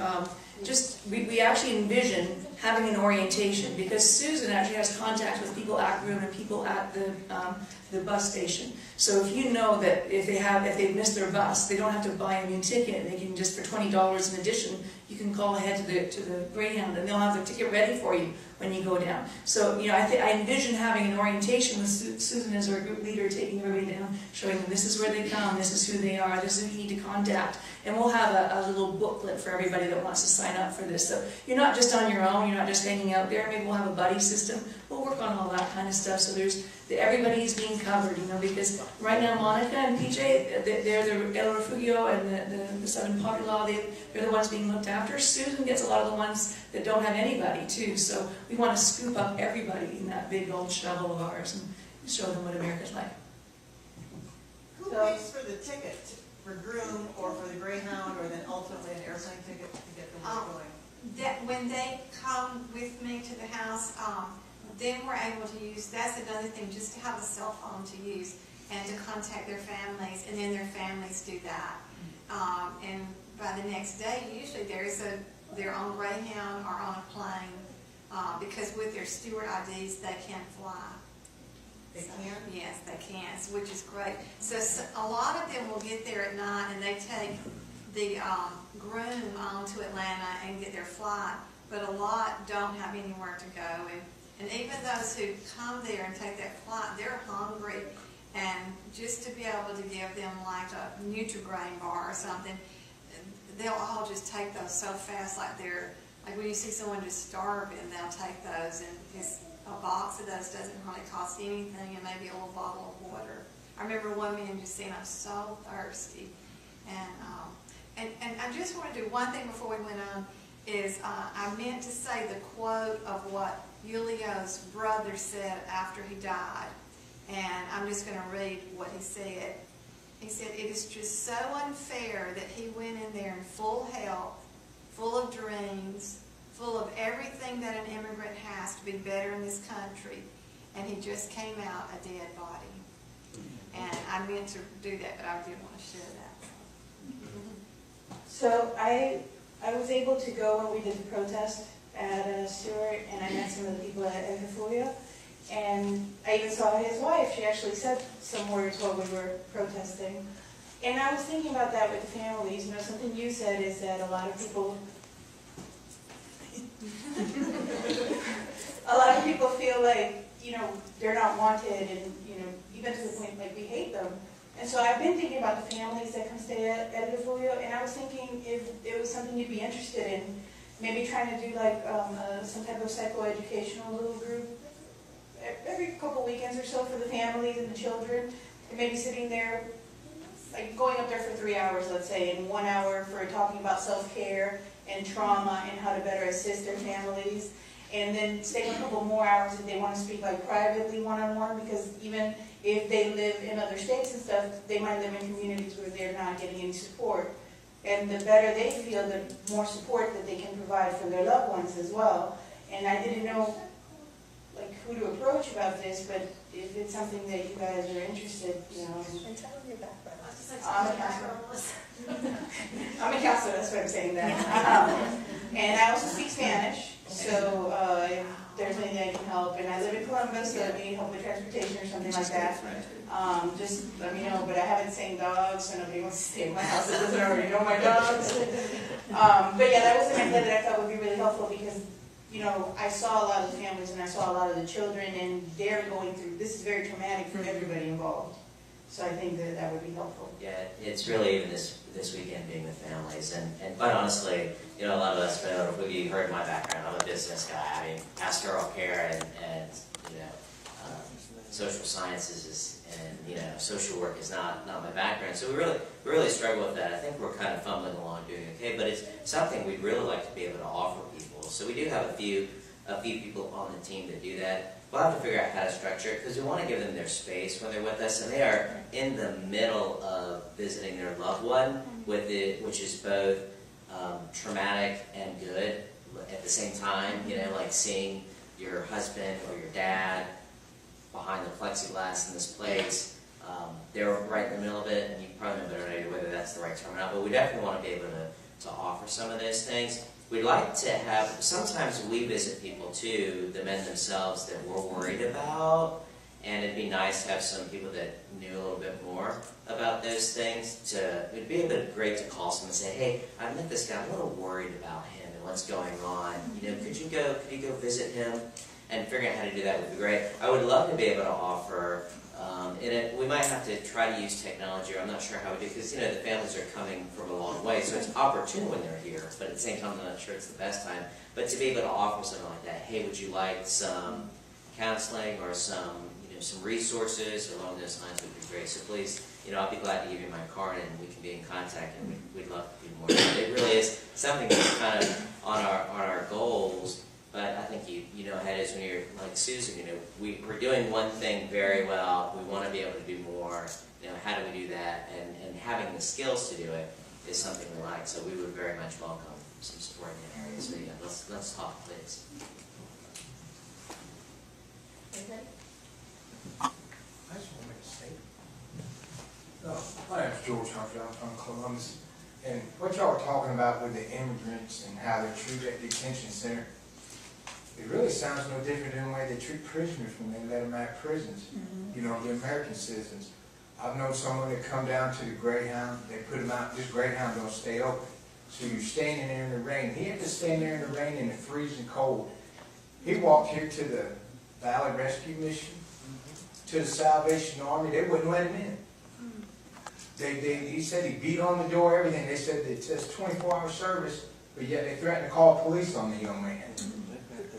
we actually envision having an orientation, because Susan actually has contact with people at groom and people at the bus station. So if you know that if they've missed their bus, they don't have to buy a new ticket. They can just, for $20 in addition, you can call ahead to the Greyhound, and they'll have the ticket ready for you when you go down. So I envision having an orientation with Susan as our group leader, taking everybody down, showing them this is where they come, this is who they are, this is who you need to contact, and we'll have a little booklet for everybody that wants to sign up for this. So you're not just on your own, you're not just hanging out there. Maybe we'll have a buddy system. We'll work on all that kind of stuff. So everybody's being covered, because right now Monica and PJ, they're the El Refugio and the Southern Poverty Law, they're the ones being looked after. Susan gets a lot of the ones that don't have anybody too. So we want to scoop up everybody in that big old shovel of ours and show them what America's like. Who pays for the ticket for groom or for the Greyhound, or then ultimately an airplane ticket to get them going? That when they come with me to the house, then we're able to use, that's another thing, just to have a cell phone to use and to contact their families, and then their families do that. And by the next day, usually they're on Greyhound or on a plane, because with their Stewart IDs, they can't fly. They can? Yes, they can, which is great. So a lot of them will get there at night, and they take the groom on to Atlanta and get their flight, but a lot don't have anywhere to go. And even those who come there and take that flight, they're hungry, and just to be able to give them like a Nutri-Grain bar or something, they'll all just take those so fast, like when you see someone just starving, they'll take those, and a box of those doesn't really cost anything, and maybe a little bottle of water. I remember one man just saying, I'm so thirsty. And I just want to do one thing before we went on, is I meant to say the quote of what Julio's brother said after he died. And I'm just going to read what he said. He said, it is just so unfair that he went in there in full health, full of dreams, full of everything that an immigrant has to be better in this country, and he just came out a dead body. And I meant to do that, but I didn't want to share that. So I was able to go when we did the protest at Stewart, and I met some of the people at Refugio, and I even saw his wife. She actually said some words while we were protesting. And I was thinking about that with the families. Something you said is that a lot of people feel like, they're not wanted, and, even to the point like we hate them. And so I've been thinking about the families that come stay at Indivisible, and I was thinking if it was something you'd be interested in, maybe trying to do like some type of psychoeducational little group every couple weekends or so for the families and the children, and maybe sitting there, like going up there for 3 hours, let's say, and 1 hour for talking about self-care and trauma and how to better assist their families, and then staying a couple more hours if they want to speak like privately one-on-one, because even if they live in other states and stuff, they might live in communities where they're not getting any support. And the better they feel, the more support that they can provide for their loved ones as well. And I didn't know like who to approach about this, but if it's something that you guys are interested, you know. And tell them your background. I'm a counselor. I'm a counselor, that's why I'm saying that. And I also speak Spanish, so if there's anything I can help, and I live in Columbus, so if you need help with transportation or something like that, just let me know. But I haven't seen dogs, so nobody wants to stay in my house that doesn't already know my dogs. But yeah, that was an idea that I thought would be really helpful because, you know, I saw a lot of the families and I saw a lot of the children, and they're going through, this is very traumatic for everybody involved. So I think that that would be helpful. Yeah, it's really even this weekend being the families, and quite honestly, you know, a lot of us, if you heard my background, I'm a business guy. I mean, pastoral care and you know, social sciences and you know, social work is not my background. So we really struggle with that. I think we're kind of fumbling along, doing okay, but it's something we'd really like to be able to offer people. So we do have a few people on the team that do that. We'll have to figure out how to structure it because we want to give them their space when they're with us, and they are in the middle of visiting their loved one with it, which is both traumatic and good at the same time. You know, like seeing your husband or your dad behind the plexiglass in this place. They're right in the middle of it, and you probably know better whether that's the right term or not. But we definitely want to be able to offer some of those things. We'd like to have, sometimes we visit people too, the men themselves that we're worried about, and it'd be nice to have some people that knew a little bit more about those things. It'd be a bit great to call someone and say, hey, I met this guy, I'm a little worried about him and what's going on. You know, could you go visit him? And figuring out how to do that would be great. I would love to be able to offer, we might have to try to use technology, or I'm not sure how we do, because you know, the families are coming from a long way, so it's opportune when they're here, but at the same time, I'm not sure it's the best time. But to be able to offer something like that, hey, would you like some counseling or some resources along those lines would be great. So please, you know, I'll be glad to give you my card and we can be in contact, and we'd love to do more. It really is something that's kind of on our goals. But I think you know how it is when you're like Susan, you know, we're doing one thing very well, we want to be able to do more, you know, how do we do that? And having the skills to do it is something we like, so we would very much welcome some support in that area. So yeah, let's talk, please. Okay. I just want to make a statement. My name's George Humphrey, I'm from Columbus, and what y'all were talking about with the immigrants and how they're treated at detention center, it really sounds no different than the way they treat prisoners when they let them out of prisons. You know, the American citizens. I've known someone that come down to the Greyhound, they put them out, this Greyhound don't stay open. So you're standing there in the rain. He had to stand there in the rain in the freezing cold. He walked here to the Valley Rescue Mission, to the Salvation Army, they wouldn't let him in. He said he beat on the door, everything. They said it says 24-hour service, but yet they threatened to call police on the young man.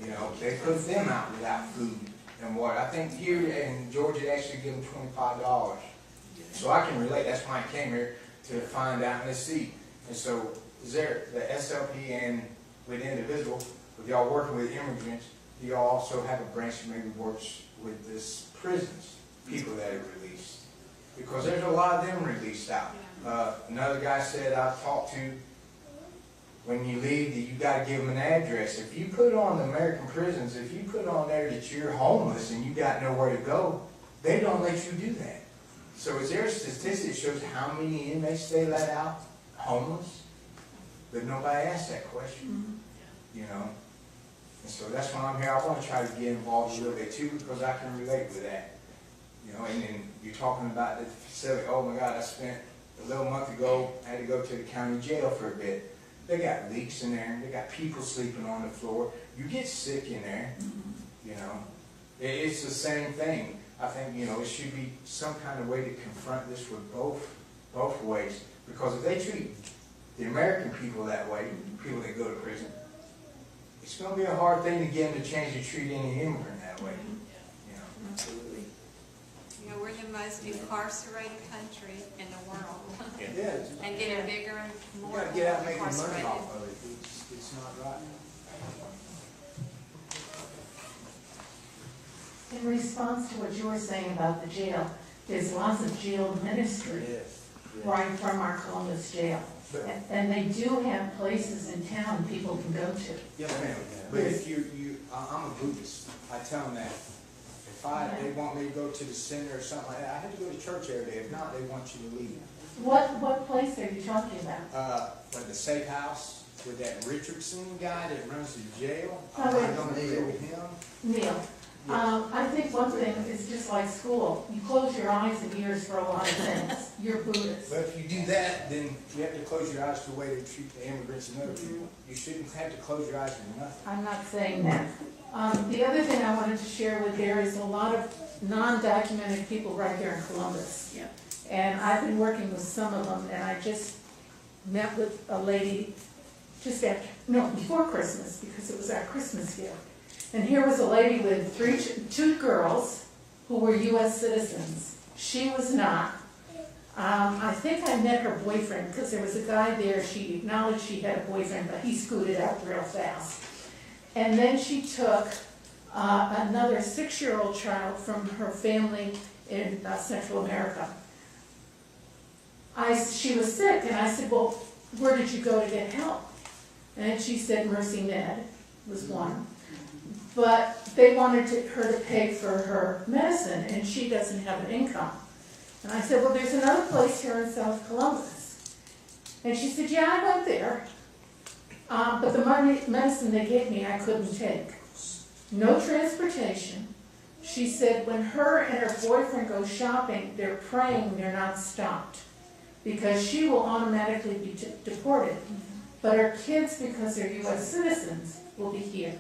You know, they put them out without food and water. I think here in Georgia they actually give them $25. So I can relate. That's why I came here to find out and to see. And so, is there the SLP and with Indivisible, with y'all working with immigrants, do y'all also have a branch that maybe works with this prisons, people that are released? Because there's a lot of them released out. Another guy said I've talked to, when you leave, you got to give them an address. If you put on the American prisons, if you put on there that you're homeless and you got nowhere to go, they don't let you do that. So is there a statistic that shows how many inmates they let out homeless? But nobody asked that question, you know. And so that's why I'm here. I want to try to get involved a little bit too, because I can relate with that. You know, and then you're talking about the facility. Oh my God, I spent a little month ago, I had to go to the county jail for a bit. They got leaks in there. They got people sleeping on the floor. You get sick in there, you know. It's the same thing. I think, it should be some kind of way to confront this with both ways. Because if they treat the American people that way, people that go to prison, it's going to be a hard thing to get them to change to treat any immigrant that way. Absolutely. We're the most incarcerated country in the world. Yeah. And getting bigger and You more gotta get out and make money incarcerated. off of it. It's not right. In response to what you were saying about the jail, there's lots of jail ministry Yes. right from our Columbus jail. But- And they do have places in town people can go to. Yes, ma'am. But if I'm a Buddhist, I tell them that. If they want me to go to the center or something like that, I have to go to church every day. If not, they want you to leave. What place are you talking about? Like the safe house with that Richardson guy that runs the jail. Oh, I'm wait. not gonna deal with him. Neil, I think one thing is just like school. You close your eyes and ears for a lot of things. You're Buddhist. But if you do that, then you have to close your eyes to the way they treat the immigrants and other people. You shouldn't have to close your eyes for nothing. I'm not saying that. The other thing I wanted to share with there is a lot of non-documented people right here in Columbus. Yeah. And I've been working with some of them, and I just met with a lady before Christmas, because it was our Christmas gift. And here was a lady with two girls who were U.S. citizens. She was not. I think I met her boyfriend, because there was a guy there, she acknowledged she had a boyfriend, but he scooted out real fast. And then she took another 6-year-old child from her family in Central America. She was sick, and I said, well, where did you go to get help? And she said Mercy Med was one. But they wanted her to pay for her medicine, and she doesn't have an income. And I said, well, there's another place here in South Columbus. And she said, yeah, I went there. But the medicine they gave me, I couldn't take. No transportation. She said when her and her boyfriend go shopping, they're praying they're not stopped, because she will automatically be deported. But her kids, because they're U.S. citizens, will be here.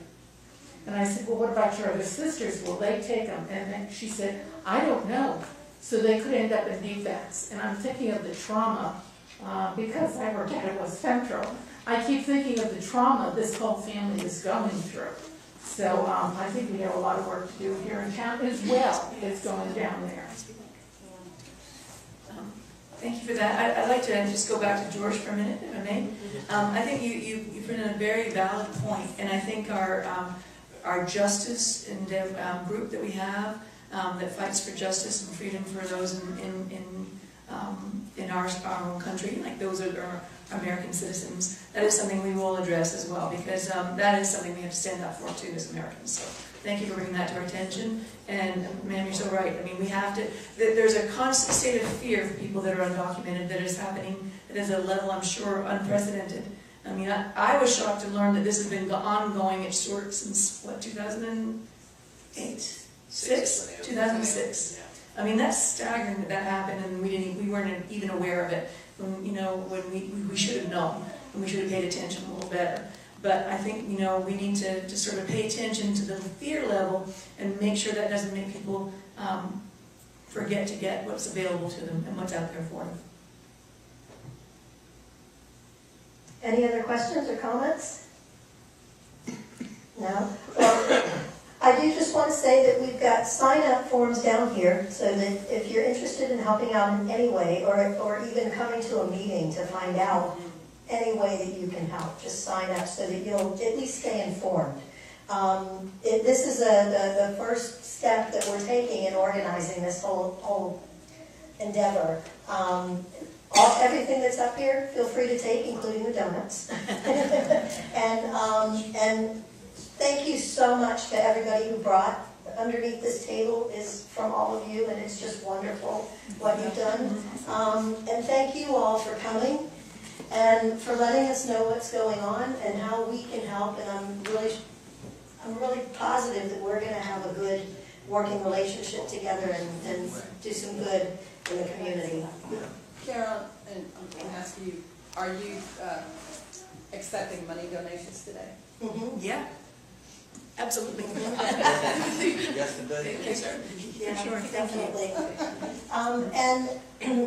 And I said, well, what about your other sisters? Will they take them? And then she said, I don't know. So they could end up in defects. And I'm thinking of the trauma, because I work at West Central. I keep thinking of the trauma this whole family is going through. So I think we have a lot of work to do here in town as well as going down there. Thank you for that. I'd like to just go back to George for a minute, if I may. I think you put in a very valid point, and I think our justice and group that we have that fights for justice and freedom for those in our own country, like those that are American citizens, that is something we will address as well, because that is something we have to stand up for too as Americans. So thank you for bringing that to our attention. And ma'am, you're so right. I mean, we have to, there's a constant state of fear for people that are undocumented that is happening at a level, I'm sure, unprecedented. I mean, I was shocked to learn that this has been ongoing at Stewart since, what, 2008? 2006. I mean, that's staggering that happened, and we weren't even aware of it. When we should have known, and we should have paid attention a little better. But I think, we need to sort of pay attention to the fear level and make sure that doesn't make people forget to get what's available to them and what's out there for them. Any other questions or comments? No? Well, I do just want to say that we've got sign-up forms down here, so that if you're interested in helping out in any way, or even coming to a meeting to find out any way that you can help, just sign up so that you'll at least stay informed. This is the first step that we're taking in organizing this whole endeavor. Everything that's up here, feel free to take, including the donuts. And thank you so much to everybody who brought. Underneath this table is from all of you, and it's just wonderful what you've done. And thank you all for coming and for letting us know what's going on and how we can help. And I'm really positive that we're going to have a good working relationship together and do some good in the community. Carol, and I'm going to ask you, are you accepting money donations today? Mm-hmm. Yeah, Absolutely. Yes, it does. Thank you, sir. Yeah, For sure. Thank you. definitely. And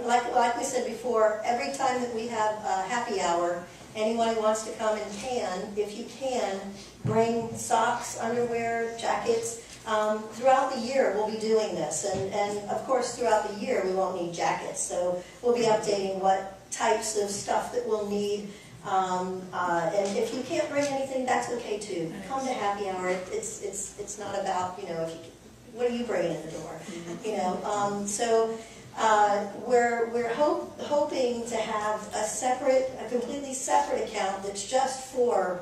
like we said before, every time that we have a happy hour, anyone who wants to come and can, if you can, bring socks, underwear, jackets. Throughout the year, we'll be doing this, and of course, throughout the year, we won't need jackets, so we'll be updating what types of stuff that we'll need. And if you can't bring anything, that's okay too. Come to happy hour. It's not about, you know, if you, what are you bringing in the door? You know, so we're hoping to have a completely separate account that's just for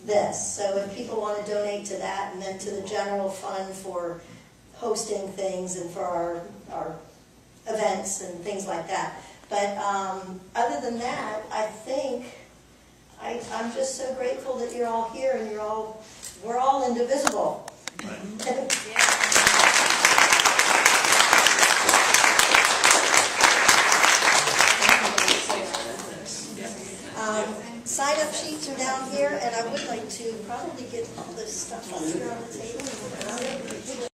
this. So if people want to donate to that, and then to the general fund for hosting things and for our events and things like that. But other than that, I think I'm just so grateful that you're all here and we're all indivisible. Sign-up sheets are down here, and I would like to probably get all this stuff up here on the table.